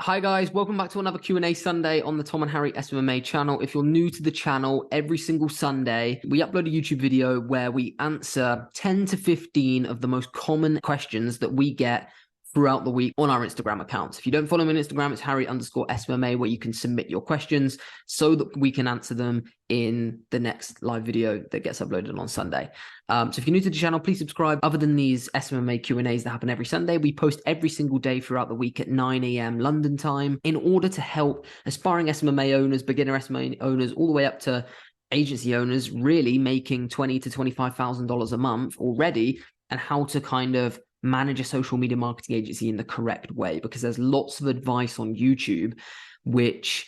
Hi guys, welcome back to another Q&A Sunday on the Tom and Harry SMMA channel. If you're new to the channel, every single Sunday, we upload a YouTube video where we answer 10 to 15 of the most common questions that we get throughout the week on our Instagram accounts. If you don't follow me on Instagram, it's Harry_SMMA, where you can submit your questions so that we can answer them in the next live video that gets uploaded on Sunday. So if you're new to the channel, please subscribe. Other than these SMMA Q&As that happen every Sunday, we post every single day throughout the week at 9 a.m. London time in order to help aspiring SMMA owners, beginner SMMA owners, all the way up to agency owners really making $20,000 to $25,000 a month already, and how to kind of manage a social media marketing agency in the correct way, because there's lots of advice on YouTube which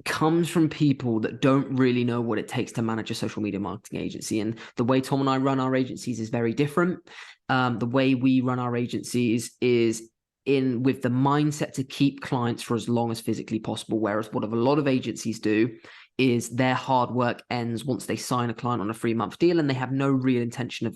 comes from people that don't really know what it takes to manage a social media marketing agency. And the way Tom and I run our agencies is very different. The way we run our agencies is with the mindset to keep clients for as long as physically possible, whereas what a lot of agencies do is their hard work ends once they sign a client on a 3-month deal, and they have no real intention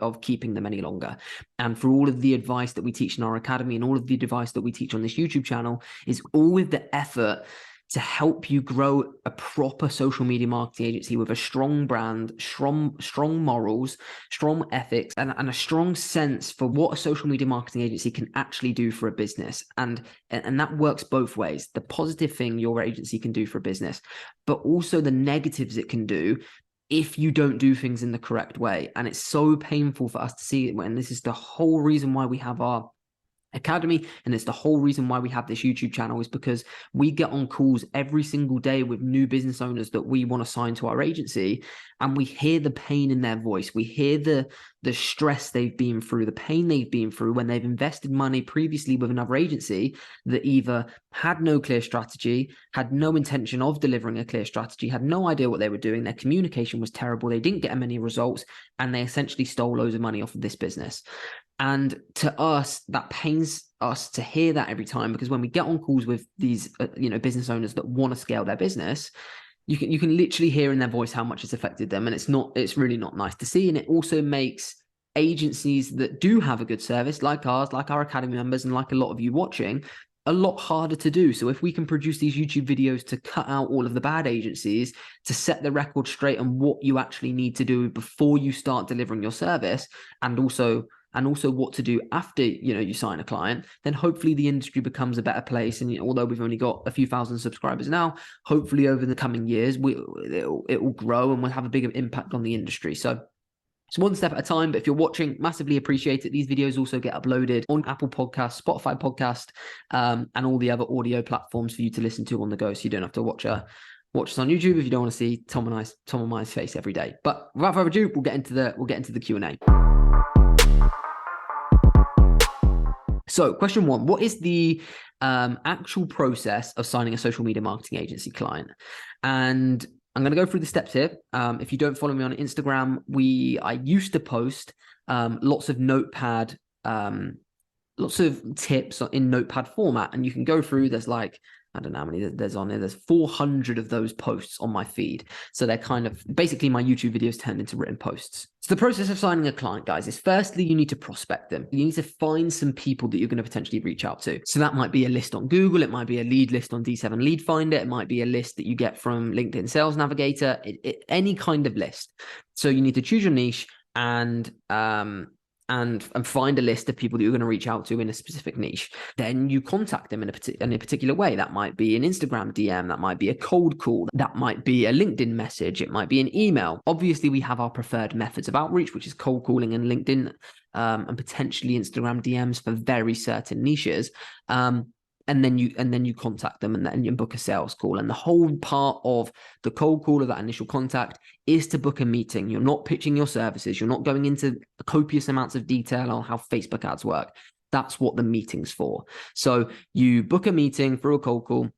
of keeping them any longer. And for all of the advice that we teach in our academy and all of the advice that we teach on this YouTube channel is all with the effort to help you grow a proper social media marketing agency with a strong brand, strong morals, strong ethics, and a strong sense for what a social media marketing agency can actually do for a business. And that works both ways. The positive thing your agency can do for a business, but also the negatives it can do if you don't do things in the correct way. And it's so painful for us to see it, when this is the whole reason why we have our academy, and it's the whole reason why we have this YouTube channel, is because we get on calls every single day with new business owners that we want to sign to our agency, and we hear the pain in their voice. We hear the stress they've been through, the pain they've been through when they've invested money previously with another agency that either had no clear strategy, had no intention of delivering a clear strategy, had no idea what they were doing, their communication was terrible, they didn't get many results, and they essentially stole loads of money off of this business. And to us, that pains us to hear that every time, because when we get on calls with these business owners that want to scale their business, you can literally hear in their voice how much it's affected them, and it's really not nice to see. And it also makes agencies that do have a good service, like ours, like our academy members, and like a lot of you watching, a lot harder to do. So if we can produce these YouTube videos to cut out all of the bad agencies, to set the record straight on what you actually need to do before you start delivering your service, and also what to do after you sign a client, then hopefully the industry becomes a better place. And although we've only got a few thousand subscribers now, hopefully over the coming years it will grow and we'll have a bigger impact on the industry. So it's one step at a time. But if you're watching, massively appreciate it. These videos also get uploaded on Apple Podcasts, Spotify Podcast, and all the other audio platforms for you to listen to on the go, so you don't have to watch us on YouTube if you don't want to see Tom and I's face every day. But without further ado, we'll get into the Q&A. So question 1, what is the actual process of signing a social media marketing agency client? And I'm going to go through the steps here. If you don't follow me on Instagram, I used to post lots of notepad, lots of tips in notepad format, and you can go through. There's like, I don't know how many there's on there. There's 400 of those posts on my feed. So they're kind of basically my YouTube videos turned into written posts. So the process of signing a client, guys, is firstly, you need to prospect them. You need to find some people that you're going to potentially reach out to. So that might be a list on Google. It might be a lead list on D7 Lead Finder. It might be a list that you get from LinkedIn Sales Navigator, any kind of list. So you need to choose your niche and find a list of people that you're going to reach out to in a specific niche. Then you contact them in a particular way. That might be an Instagram DM, that might be a cold call, that might be a LinkedIn message, it might be an email. Obviously, we have our preferred methods of outreach, which is cold calling and LinkedIn, and potentially Instagram DMs for very certain niches. And then you contact them, and then you book a sales call. And the whole part of the cold call, of that initial contact, is to book a meeting. You're not pitching your services. You're not going into copious amounts of detail on how Facebook ads work. That's what the meeting's for. So you book a meeting through a cold call,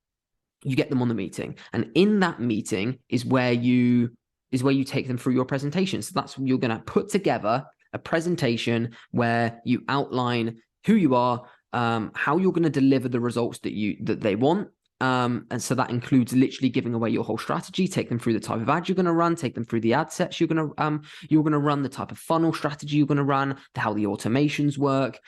you get them on the meeting. And in that meeting is where you take them through your presentation. So that's, you're going to put together a presentation where you outline who you are, how you're going to deliver the results that they want. And so that includes literally giving away your whole strategy, take them through the type of ad you're going to run, take them through the ad sets you're going to run, the type of funnel strategy you're going to run, how the automations work,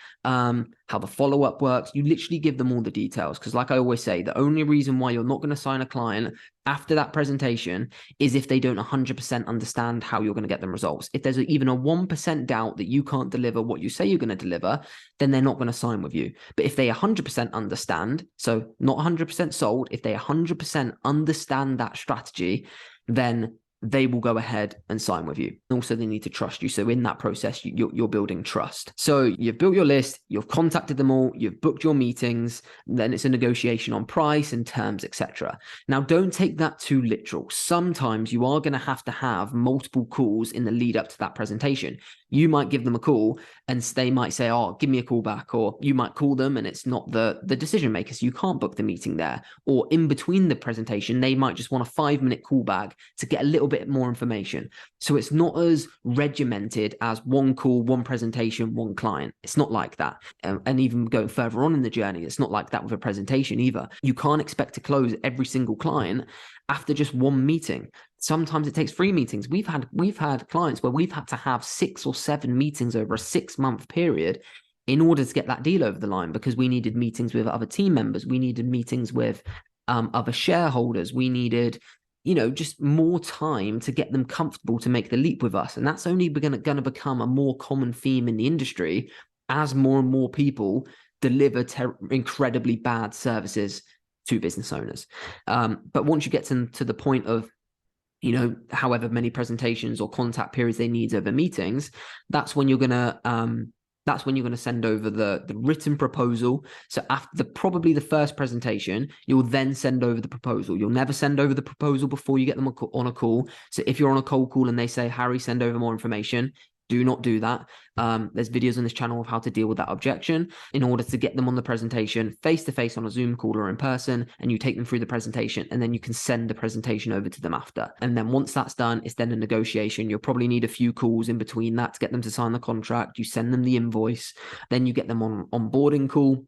how the follow-up works. You literally give them all the details, because like I always say, the only reason why you're not going to sign a client after that presentation is if they don't 100% understand how you're going to get them results. If there's even a 1% doubt that you can't deliver what you say you're going to deliver, then they're not going to sign with you. But if they 100% understand, so not 100% sold, if they 100% understand that strategy, then they will go ahead and sign with you. Also, they need to trust you. So in that process, you're building trust. So you've built your list, you've contacted them all, you've booked your meetings, then it's a negotiation on price and terms, etc. Now, don't take that too literal. Sometimes you are going to have multiple calls in the lead up to that presentation. You might give them a call and they might say, oh, give me a call back. Or you might call them and it's not the decision maker, so you can't book the meeting there. Or in between the presentation, they might just want a 5-minute call back to get a little bit more information. So it's not as regimented as one call, one presentation, one client. It's not like that. And even going further on in the journey, it's not like that with a presentation either. You can't expect to close every single client after just one meeting. Sometimes it takes 3 meetings. We've had clients where we've had to have 6 or 7 meetings over a 6-month period in order to get that deal over the line, because we needed meetings with other team members. We needed meetings with other shareholders. We needed, just more time to get them comfortable to make the leap with us. And that's only going to become a more common theme in the industry as more and more people deliver incredibly bad services to business owners. But once you get to the point of, however many presentations or contact periods they need over meetings, that's when you're going to send over the written proposal. So after probably the first presentation, you'll then send over the proposal. You'll never send over the proposal before you get them on a call. So if you're on a cold call and they say, Harry, send over more information, do not do that. There's videos on this channel of how to deal with that objection in order to get them on the presentation face-to-face on a Zoom call or in person, and you take them through the presentation, and then you can send the presentation over to them after. And then once that's done, it's then a negotiation. You'll probably need a few calls in between that to get them to sign the contract. You send them the invoice, then you get them on onboarding call.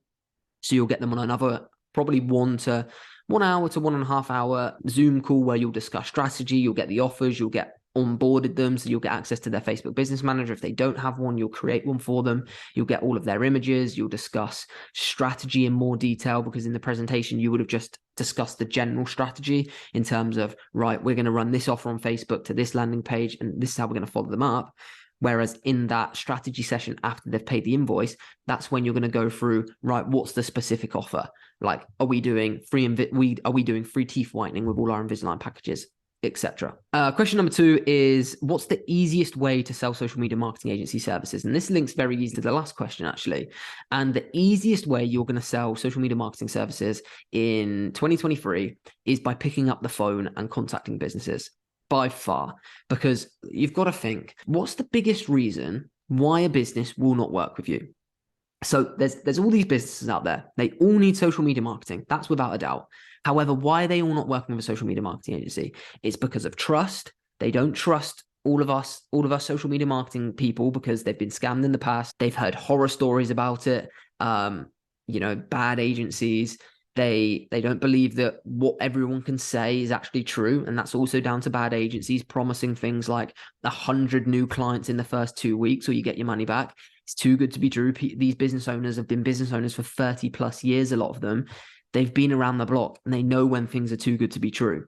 So you'll get them on another probably 1 to 1 hour to 1.5 hour Zoom call where you'll discuss strategy. You'll get the offers, you'll get onboarded them, so you'll get access to their Facebook business manager. If they don't have one, you'll create one for them. You'll get all of their images. You'll discuss strategy in more detail, because in the presentation you would have just discussed the general strategy in terms of, right, we're going to run this offer on Facebook to this landing page, and this is how we're going to follow them up. Whereas in that strategy session after they've paid the invoice, that's when you're going to go through, right, what's the specific offer? Like, are we doing free teeth whitening with all our Invisalign packages, etc. Question number 2 is, what's the easiest way to sell social media marketing agency services? And this links very easily to the last question, actually. And the easiest way you're going to sell social media marketing services in 2023 is by picking up the phone and contacting businesses, by far. Because you've got to think, what's the biggest reason why a business will not work with you? So there's all these businesses out there. They all need social media marketing. That's without a doubt. However, why are they all not working with a social media marketing agency? It's because of trust. They don't trust all of us social media marketing people because they've been scammed in the past. They've heard horror stories about it. Bad agencies. They don't believe that what everyone can say is actually true. And that's also down to bad agencies promising things like 100 new clients in the first 2 weeks, or you get your money back. It's too good to be true. These business owners have been business owners for 30 plus years, a lot of them. They've been around the block and they know when things are too good to be true,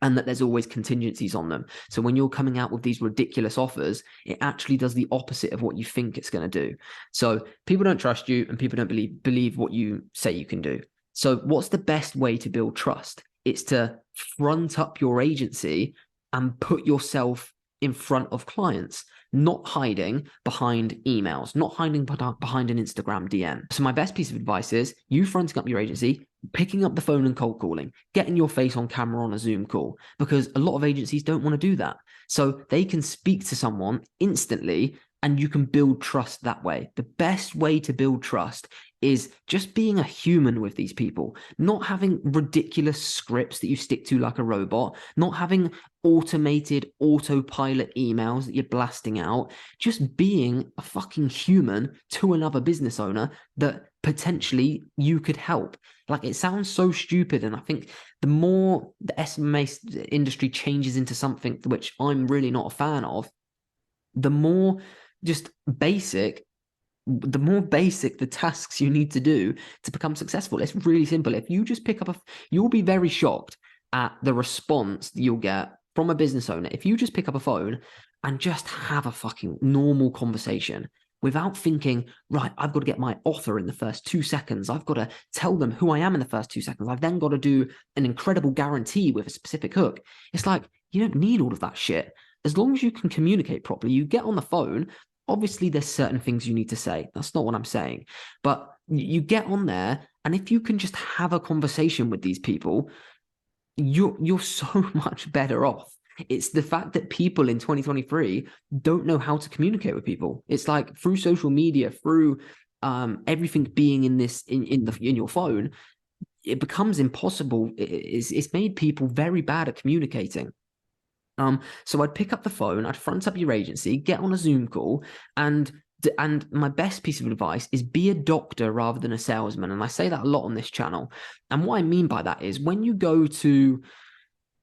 and that there's always contingencies on them. So when you're coming out with these ridiculous offers, it actually does the opposite of what you think it's going to do. So people don't trust you, and people don't believe what you say you can do. So what's the best way to build trust? It's to front up your agency and put yourself in front of clients, not hiding behind emails, not hiding behind an Instagram DM. So my best piece of advice is you fronting up your agency, picking up the phone and cold calling, getting your face on camera on a Zoom call, because a lot of agencies don't want to do that. So they can speak to someone instantly and you can build trust that way. The best way to build trust is just being a human with these people, not having ridiculous scripts that you stick to like a robot, not having automated autopilot emails that you're blasting out, just being a fucking human to another business owner that potentially you could help. Like, it sounds so stupid, and I think the more the SMMA industry changes into something which I'm really not a fan of, the more just basic the more basic the tasks you need to do to become successful. It's really simple. If you just pick up you'll be very shocked at the response you'll get from a business owner. If you just pick up a phone and just have a fucking normal conversation without thinking, right, I've got to get my offer in the first 2 seconds. I've got to tell them who I am in the first 2 seconds. I've then got to do an incredible guarantee with a specific hook. It's like, you don't need all of that shit. As long as you can communicate properly, you get on the phone. Obviously, there's certain things you need to say. That's not what I'm saying. But you get on there, and if you can just have a conversation with these people, you're so much better off. It's the fact that people in 2023 don't know how to communicate with people. It's like through social media, through everything being in your phone, it becomes impossible. It's made people very bad at communicating. So I'd pick up the phone, I'd front up your agency, get on a Zoom call, and my best piece of advice is be a doctor rather than a salesman. And I say that a lot on this channel. And what I mean by that is when you go to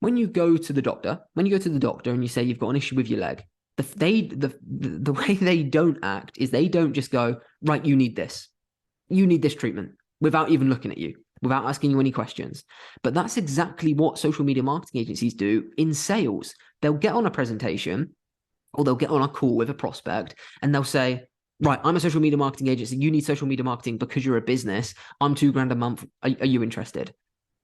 the doctor and you say you've got an issue with your leg, the way they don't act is they don't just go, right, you need this treatment without even looking at you, without asking you any questions. But that's exactly what social media marketing agencies do in sales. They'll get on a presentation or they'll get on a call with a prospect and they'll say, right, I'm a social media marketing agency. You need social media marketing because you're a business. I'm $2,000 a month. Are you interested?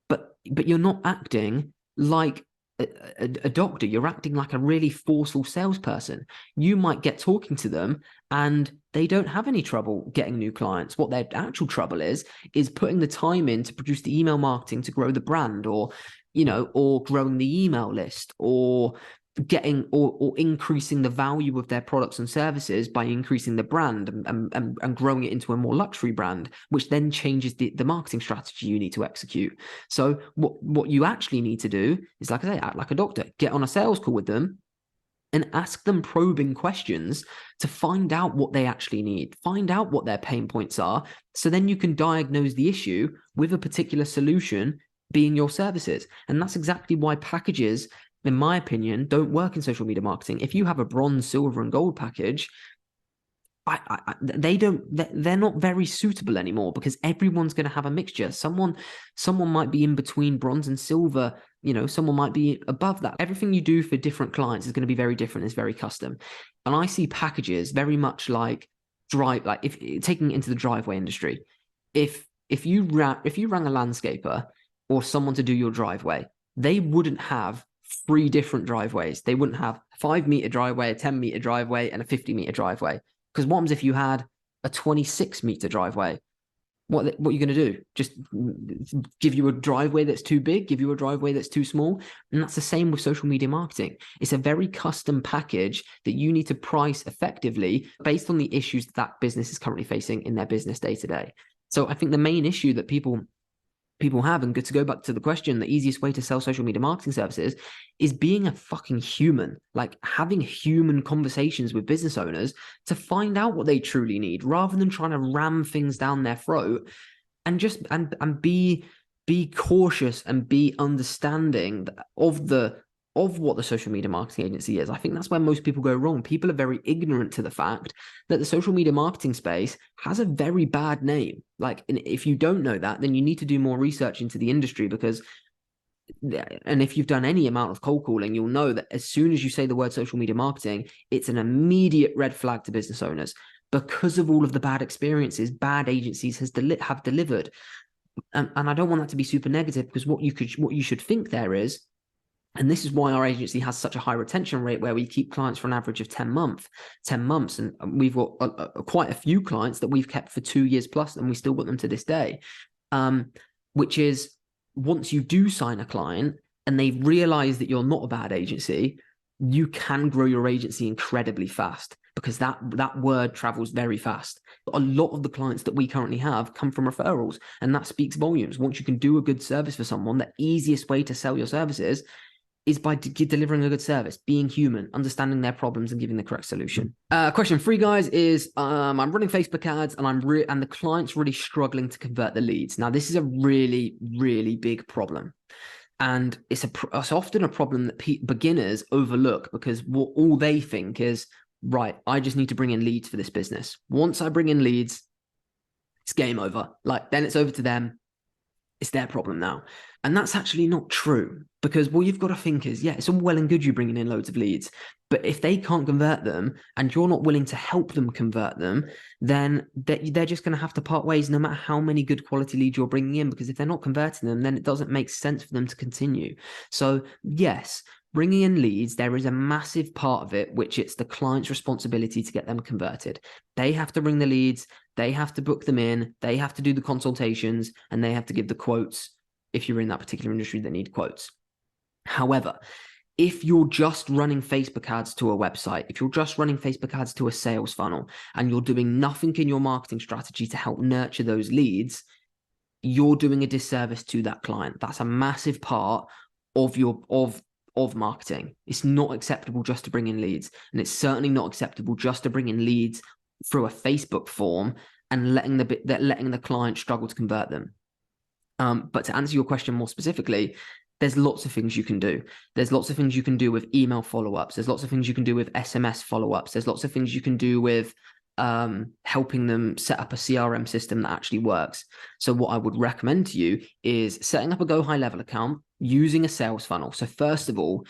But you're not acting like a doctor. You're acting like a really forceful salesperson. You might get talking to them and they don't have any trouble getting new clients. What their actual trouble is putting the time in to produce the email marketing to grow the brand, or growing the email list, or getting or increasing the value of their products and services by increasing the brand and growing it into a more luxury brand, which then changes the marketing strategy you need to execute. So what you actually need to do is, like I say, act like a doctor. Get on a sales call with them and ask them probing questions to find out what they actually need, find out what their pain points are, so then you can diagnose the issue with a particular solution being your services. And that's exactly why packages, in my opinion, don't work in social media marketing. If you have a bronze, silver, and gold package, they're not very suitable anymore, because everyone's going to have a mixture. Someone might be in between bronze and silver. Someone might be above that. Everything you do for different clients is going to be very different. It's very custom. And I see packages very much like if taking it into the driveway industry, if you rang a landscaper or someone to do your driveway, they wouldn't have 3 different driveways. They wouldn't have a 5-meter driveway, a 10-meter driveway, and a 50-meter driveway. Because what happens if you had a 26-meter driveway? What are you going to do? Just give you a driveway that's too big, give you a driveway that's too small? And that's the same with social media marketing. It's a very custom package that you need to price effectively based on the issues that business is currently facing in their business day to day. So I think the main issue that people have, and good to go back to the question, the easiest way to sell social media marketing services is being a fucking human, like having human conversations with business owners to find out what they truly need, rather than trying to ram things down their throat, and just and be cautious and be understanding of what the social media marketing agency is. I think that's where most people go wrong. People are very ignorant to the fact that the social media marketing space has a very bad name. Like, if you don't know that, then you need to do more research into the industry, and if you've done any amount of cold calling, you'll know that as soon as you say the word social media marketing, it's an immediate red flag to business owners, because of all of the bad experiences bad agencies have delivered. And I don't want that to be super negative, because what you should think there is, and this is why our agency has such a high retention rate, where we keep clients for an average of 10 months. And we've got quite a few clients that we've kept for 2 years plus, and we still got them to this day. Which is, once you do sign a client and they realize that you're not a bad agency, you can grow your agency incredibly fast, because that word travels very fast. A lot of the clients that we currently have come from referrals, and that speaks volumes. Once you can do a good service for someone, the easiest way to sell your services is by delivering a good service, being human, understanding their problems, and giving the correct solution. Question 3, guys, is I'm running Facebook ads and the client's really struggling to convert the leads. Now, this is a really, really big problem. And it's often a problem that beginners overlook, because all they think is, right, I just need to bring in leads for this business. Once I bring in leads, it's game over. Like, then it's over to them. It's their problem now. And that's actually not true, because what you've got to think is, yeah, it's all well and good you bringing in loads of leads, but if they can't convert them and you're not willing to help them convert them, then they're just going to have to part ways no matter how many good quality leads you're bringing in, because if they're not converting them, then it doesn't make sense for them to continue. So yes, bringing in leads, there is a massive part of it, which it's the client's responsibility to get them converted. They have to bring the leads, they have to book them in, they have to do the consultations, and they have to give the quotes if you're in that particular industry that need quotes. However, if you're just running Facebook ads to a website, if you're just running Facebook ads to a sales funnel, and you're doing nothing in your marketing strategy to help nurture those leads, you're doing a disservice to that client. That's a massive part of your marketing. It's not acceptable just to bring in leads, and it's certainly not acceptable just to bring in leads through a Facebook form and letting the client struggle to convert them. But to answer your question more specifically, there's lots of things you can do. There's lots of things you can do with email follow-ups. There's lots of things you can do with SMS follow-ups. There's lots of things you can do with helping them set up a CRM system that actually works. So what I would recommend to you is setting up a Go High Level account using a sales funnel. So first of all,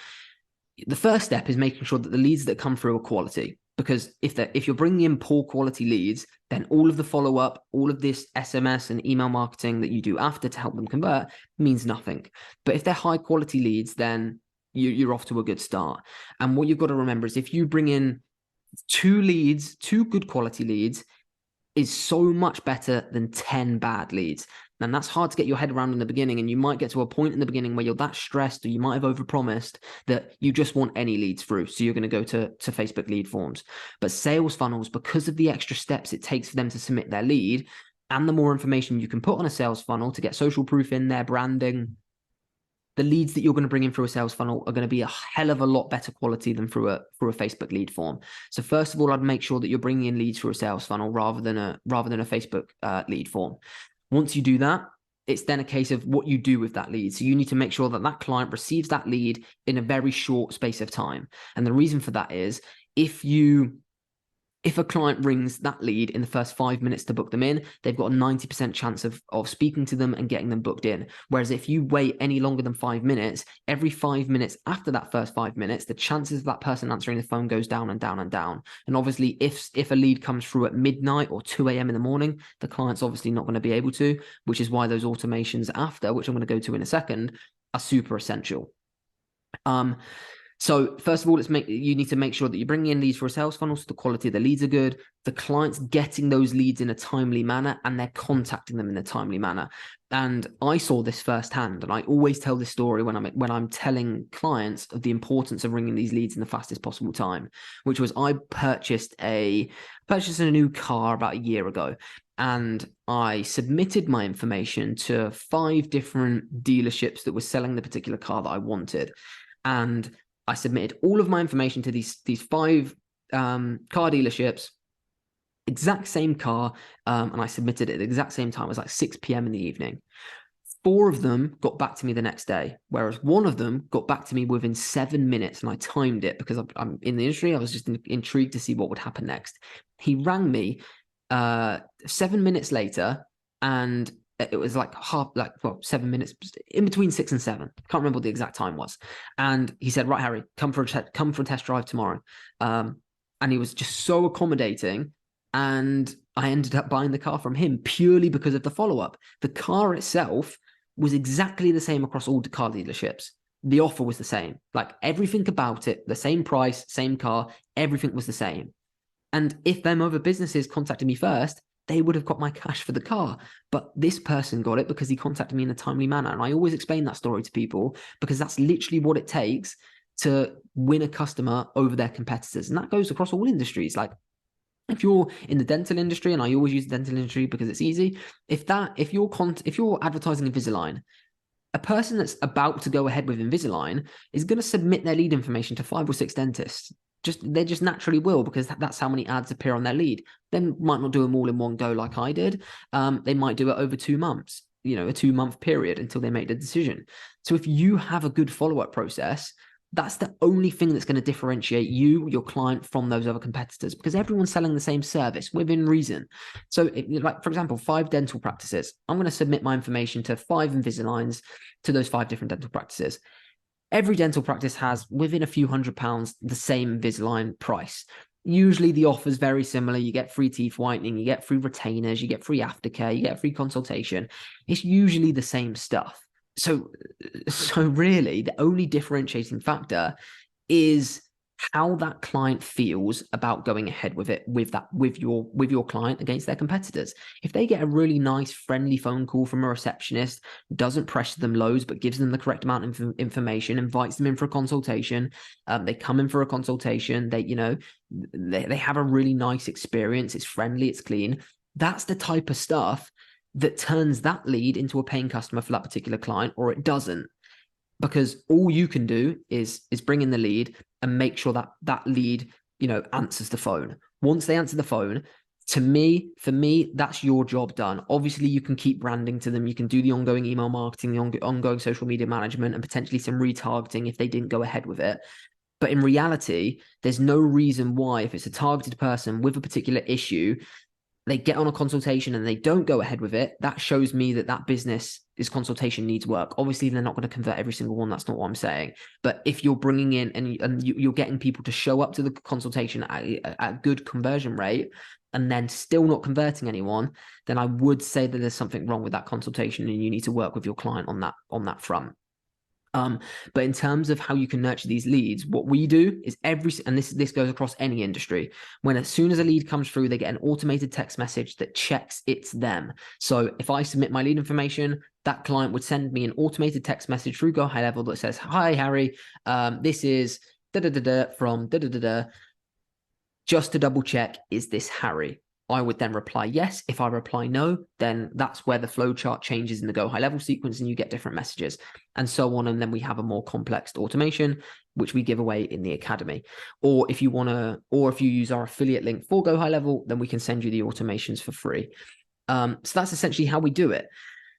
the first step is making sure that the leads that come through are quality. Because if you're bringing in poor quality leads, then all of the follow-up, all of this SMS and email marketing that you do after to help them convert means nothing. But if they're high quality leads, then you're off to a good start. And what you've got to remember is if you bring in two good quality leads, is so much better than 10 bad leads. And that's hard to get your head around in the beginning. And you might get to a point in the beginning where you're that stressed, or you might have overpromised, that you just want any leads through. So you're going to go to Facebook lead forms. But sales funnels, because of the extra steps it takes for them to submit their lead, and the more information you can put on a sales funnel to get social proof in there, branding, the leads that you're going to bring in through a sales funnel are going to be a hell of a lot better quality than through a Facebook lead form. So first of all, I'd make sure that you're bringing in leads through a sales funnel rather than a Facebook lead form. Once you do that, it's then a case of what you do with that lead. So you need to make sure that that client receives that lead in a very short space of time. And the reason for that is if a client rings that lead in the first 5 minutes to book them in, they've got a 90% chance of speaking to them and getting them booked in. Whereas if you wait any longer than 5 minutes, every 5 minutes after that first 5 minutes, the chances of that person answering the phone goes down and down and down. And obviously, if a lead comes through at midnight or 2 a.m. in the morning, the client's obviously not going to be able to, which is why those automations after, which I'm going to go to in a second, are super essential. So first of all, you need to make sure that you're bringing in leads for a sales funnel, so the quality of the leads are good, the client's getting those leads in a timely manner, and they're contacting them in a timely manner. And I saw this firsthand, and I always tell this story when I'm telling clients of the importance of bringing these leads in the fastest possible time, which was I purchased a new car about a year ago. And I submitted my information to 5 different dealerships that were selling the particular car that I wanted. And I submitted all of my information to these 5 car dealerships, exact same car, and I submitted it at the exact same time. It was like 6 p.m. in the evening. 4 of them got back to me the next day, whereas 1 of them got back to me within 7 minutes, and I timed it because I'm in the industry. I was just intrigued to see what would happen next. He rang me 7 minutes later, and it was like 7 minutes in between 6 and 7. Can't remember what the exact time was. And he said, "Right, Harry, come for a test drive tomorrow." And he was just so accommodating. And I ended up buying the car from him purely because of the follow-up. The car itself was exactly the same across all the car dealerships. The offer was the same. Like everything about it, the same price, same car, everything was the same. And if them other businesses contacted me first, they would have got my cash for the car. But this person got it because he contacted me in a timely manner. And I always explain that story to people because that's literally what it takes to win a customer over their competitors. And that goes across all industries. Like if you're in the dental industry, and I always use the dental industry because it's easy, if you're advertising Invisalign, a person that's about to go ahead with Invisalign is going to submit their lead information to 5 or 6 dentists. They just naturally will, because that's how many ads appear on their lead. They might not do them all in one go like I did. They might do it over 2 months, a 2-month period until they make the decision. So if you have a good follow-up process, That's the only thing that's going to differentiate you, your client, from those other competitors, because everyone's selling the same service within reason. So like, for example, 5 dental practices, I'm going to submit my information to 5 Invisaligns, to those 5 different dental practices. Every dental practice has, within a few £100s, the same Invisalign price. Usually the offer's very similar. You get free teeth whitening, you get free retainers, you get free aftercare, you get free consultation. It's usually the same stuff. So really, the only differentiating factor is how that client feels about going ahead with it, with your client against their competitors. If they get a really nice, friendly phone call from a receptionist, doesn't pressure them loads, but gives them the correct amount of information, invites them in for a consultation, they come in for a consultation, they have a really nice experience, it's friendly, it's clean. That's the type of stuff that turns that lead into a paying customer for that particular client, or it doesn't. Because all you can do is bring in the lead and make sure that lead, answers the phone. Once they answer the phone, for me, that's your job done. Obviously, you can keep branding to them. You can do the ongoing email marketing, the ongoing social media management, and potentially some retargeting if they didn't go ahead with it. But in reality, there's no reason why, if it's a targeted person with a particular issue, they get on a consultation and they don't go ahead with it, that shows me that business's consultation needs work. Obviously, they're not going to convert every single one. That's not what I'm saying. But if you're bringing in and you're getting people to show up to the consultation at a good conversion rate and then still not converting anyone, then I would say that there's something wrong with that consultation and you need to work with your client on that front. But in terms of how you can nurture these leads, what we do is and this goes across any industry, as soon as a lead comes through, they get an automated text message that checks it's them. So if I submit my lead information, that client would send me an automated text message through Go High Level that says, "Hi, Harry, this is from just to double check, is this Harry?" I would then reply yes. If I reply no, then that's where the flowchart changes in the Go High Level sequence and you get different messages and so on. And then we have a more complex automation, which we give away in the academy. Or if you use our affiliate link for Go High Level, then we can send you the automations for free. So that's essentially how we do it.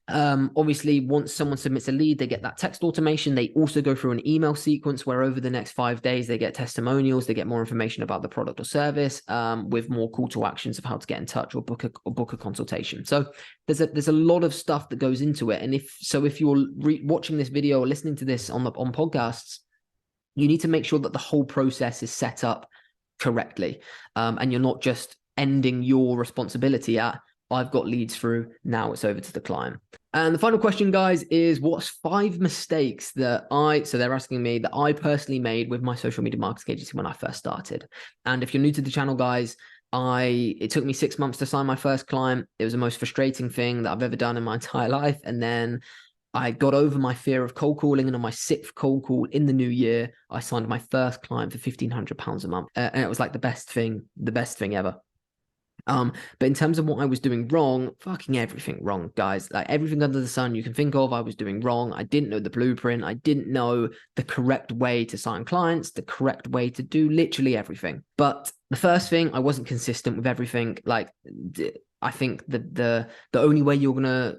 Obviously, once someone submits a lead, they get that text automation. They also go through an email sequence where over the next 5 days, they get testimonials, they get more information about the product or service, with more call to actions of how to get in touch or book a consultation. So there's a lot of stuff that goes into it. And if you're watching this video or listening to this on podcasts, you need to make sure that the whole process is set up correctly, and you're not just ending your responsibility at, I've got leads through, now it's over to the client. And the final question, guys, is what's 5 mistakes so they're asking me that I personally made with my social media marketing agency when I first started. And if you're new to the channel, guys, it took me 6 months to sign my first client. It was the most frustrating thing that I've ever done in my entire life. And then I got over my fear of cold calling, and on my 6th cold call in the new year, I signed my first client for £1,500 a month. And it was like the best thing ever. But in terms of what I was doing wrong, fucking everything wrong, guys. Like everything under the sun you can think of, I was doing wrong. I didn't know the blueprint. I didn't know the correct way to sign clients, the correct way to do literally everything. But the first thing, I wasn't consistent with everything. Like, I think the only way you're gonna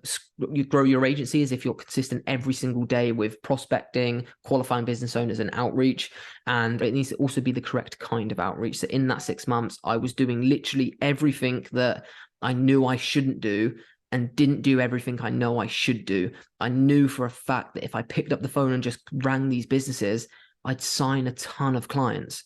grow your agency is if you're consistent every single day with prospecting, qualifying business owners, and outreach. And it needs to also be the correct kind of outreach. So in that 6 months, I was doing literally everything that I knew I shouldn't do and didn't do everything I know I should do. I knew for a fact that if I picked up the phone and just rang these businesses, I'd sign a ton of clients.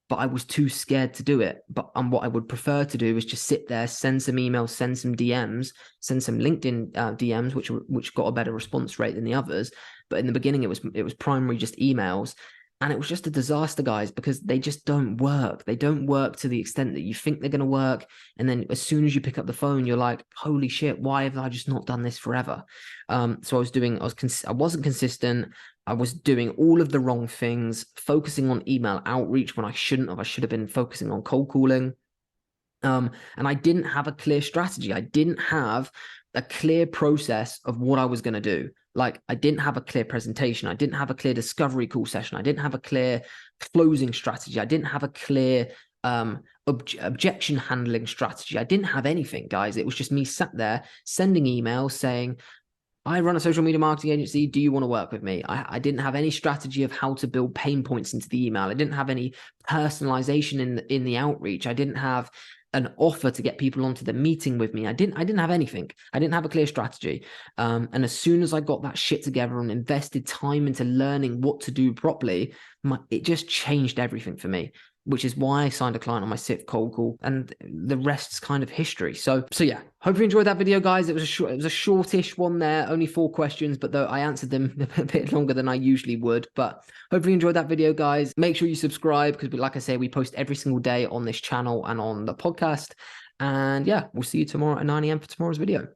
But I was too scared to do it. What I would prefer to do is just sit there, send some emails, send some DMs, send some LinkedIn DMs, which got a better response rate than the others. But in the beginning, it was primarily just emails, and it was just a disaster, guys, because they just don't work. They don't work to the extent that you think they're going to work. And then as soon as you pick up the phone, you're like, holy shit, why have I just not done this forever? So I wasn't consistent. I was doing all of the wrong things, focusing on email outreach when I shouldn't have. I should have been focusing on cold calling. And I didn't have a clear strategy. I didn't have a clear process of what I was going to do. Like, I didn't have a clear presentation. I didn't have a clear discovery call session. I didn't have a clear closing strategy. I didn't have a clear objection handling strategy. I didn't have anything, guys. It was just me sat there sending emails saying, I run a social media marketing agency. Do you want to work with me? I didn't have any strategy of how to build pain points into the email. I didn't have any personalization in the outreach. I didn't have an offer to get people onto the meeting with me. I didn't have anything. I didn't have a clear strategy. And as soon as I got that shit together and invested time into learning what to do properly, it just changed everything for me, which is why I signed a client on my 6th cold call, and the rest's kind of history. So yeah, hope you enjoyed that video, guys. It was a shortish one there, only 4 questions, but though I answered them a bit longer than I usually would. But hopefully you enjoyed that video, guys. Make sure you subscribe, because like I say, we post every single day on this channel and on the podcast. And yeah, we'll see you tomorrow at 9 a.m. for tomorrow's video.